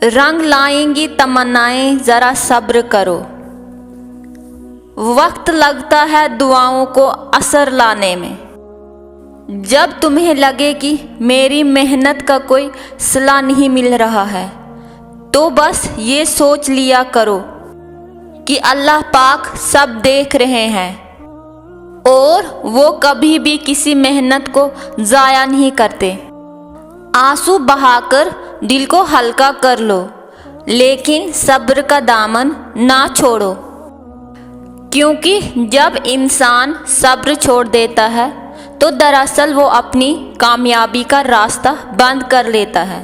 रंग लाएंगी तमन्नाएं, ज़रा सब्र करो। वक्त लगता है दुआओं को असर लाने में। जब तुम्हें लगे कि मेरी मेहनत का कोई सिला नहीं मिल रहा है, तो बस ये सोच लिया करो कि अल्लाह पाक सब देख रहे हैं और वो कभी भी किसी मेहनत को ज़ाया नहीं करते। आंसू बहाकर दिल को हल्का कर लो, लेकिन सब्र का दामन ना छोड़ो, क्योंकि जब इंसान सब्र छोड़ देता है तो दरअसल वो अपनी कामयाबी का रास्ता बंद कर लेता है।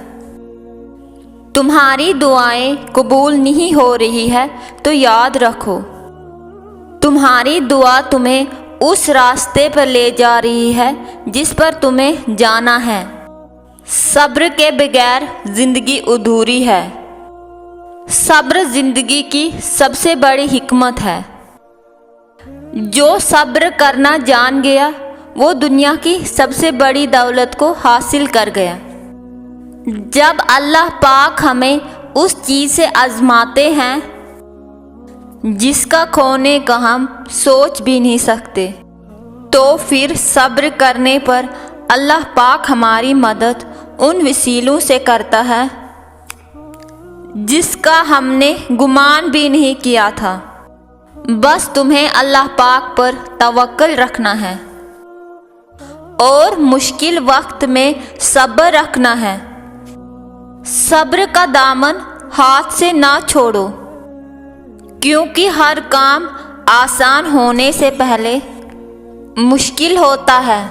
तुम्हारी दुआएं कबूल नहीं हो रही है तो याद रखो, तुम्हारी दुआ तुम्हें उस रास्ते पर ले जा रही है जिस पर तुम्हें जाना है। सब्र के बगैर जिंदगी अधूरी है। सब्र जिंदगी की सबसे बड़ी हिकमत है। जो सब्र करना जान गया वो दुनिया की सबसे बड़ी दौलत को हासिल कर गया। जब अल्लाह पाक हमें उस चीज़ से आजमाते हैं जिसका खोने का हम सोच भी नहीं सकते, तो फिर सब्र करने पर अल्लाह पाक हमारी मदद उन वसीलों से करता है जिसका हमने गुमान भी नहीं किया था। बस तुम्हें अल्लाह पाक पर तवक्कल रखना है और मुश्किल वक्त में सब्र रखना है। सब्र का दामन हाथ से ना छोड़ो, क्योंकि हर काम आसान होने से पहले मुश्किल होता है।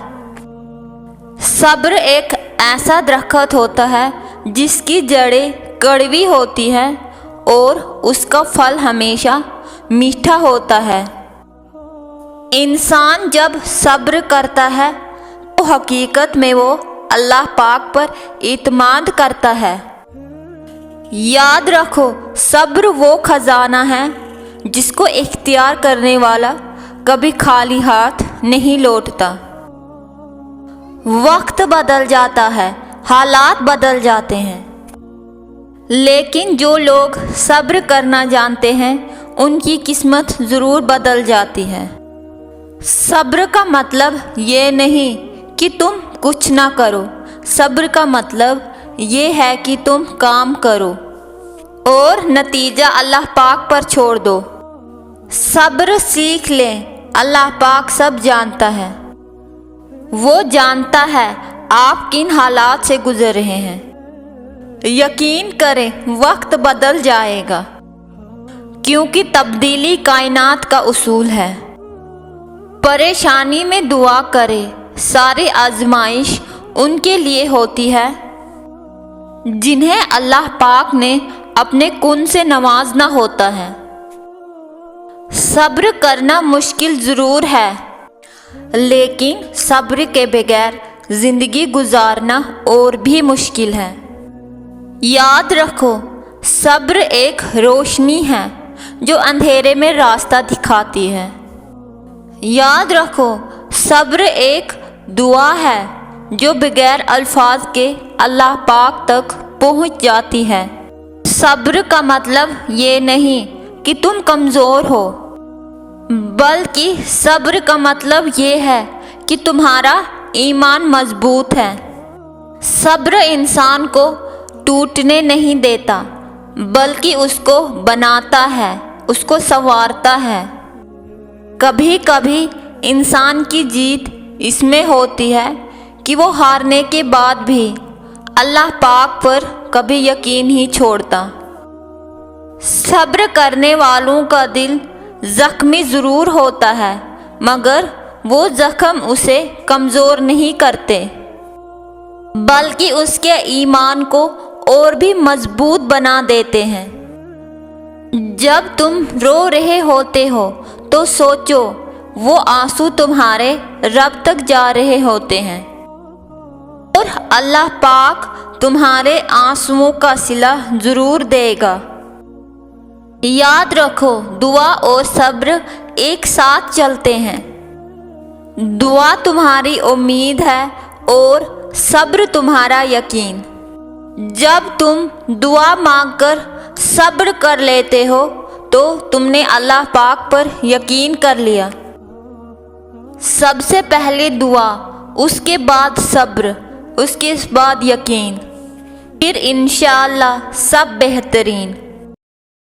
सब्र एक ऐसा दरख्त होता है जिसकी जड़ें कड़वी होती है और उसका फल हमेशा मीठा होता है। इंसान जब सब्र करता है तो हकीकत में वो अल्लाह पाक पर इत्माद करता है। याद रखो, सब्र वो खजाना है जिसको इख्तियार करने वाला कभी खाली हाथ नहीं लौटता। वक्त बदल जाता है, हालात बदल जाते हैं, लेकिन जो लोग सब्र करना जानते हैं उनकी किस्मत ज़रूर बदल जाती है। सब्र का मतलब ये नहीं कि तुम कुछ ना करो, सब्र का मतलब ये है कि तुम काम करो और नतीजा अल्लाह पाक पर छोड़ दो। सब्र सीख लें, अल्लाह पाक सब जानता है। वो जानता है आप किन हालात से गुजर रहे हैं। यकीन करें, वक्त बदल जाएगा, क्योंकि तब्दीली कायनात का उसूल है। परेशानी में दुआ करें, सारी आजमाइश उनके लिए होती है जिन्हें अल्लाह पाक ने अपने कुन से नवाजना होता है। सब्र करना मुश्किल ज़रूर है, लेकिन सब्र के बगैर ज़िंदगी गुजारना और भी मुश्किल है। याद रखो, सब्र एक रोशनी है जो अंधेरे में रास्ता दिखाती है। याद रखो, सब्र एक दुआ है जो बगैर अल्फाज के अल्लाह पाक तक पहुंच जाती है। सब्र का मतलब ये नहीं कि तुम कमज़ोर हो, बल्कि सब्र का मतलब ये है कि तुम्हारा ईमान मजबूत है। सब्र इंसान को टूटने नहीं देता, बल्कि उसको बनाता है, उसको संवारता है। कभी कभी इंसान की जीत इसमें होती है कि वो हारने के बाद भी अल्लाह पाक पर कभी यकीन नहीं छोड़ता। सब्र करने वालों का दिल ज़ख्मी ज़रूर होता है, मगर वो ज़ख्म उसे कमज़ोर नहीं करते, बल्कि उसके ईमान को और भी मजबूत बना देते हैं। जब तुम रो रहे होते हो तो सोचो, वो आंसू तुम्हारे रब तक जा रहे होते हैं और अल्लाह पाक तुम्हारे आंसुओं का सिला ज़रूर देगा। याद रखो, दुआ और सब्र एक साथ चलते हैं। दुआ तुम्हारी उम्मीद है और सब्र तुम्हारा यकीन। جب تم دعا مانگ کر صبر کر لیتے ہو تو تم نے اللہ پاک پر یقین کر لیا۔ سب سے پہلے دعا، اس کے بعد صبر، اس کے بعد یقین، پھر انشاءاللہ سب بہترین۔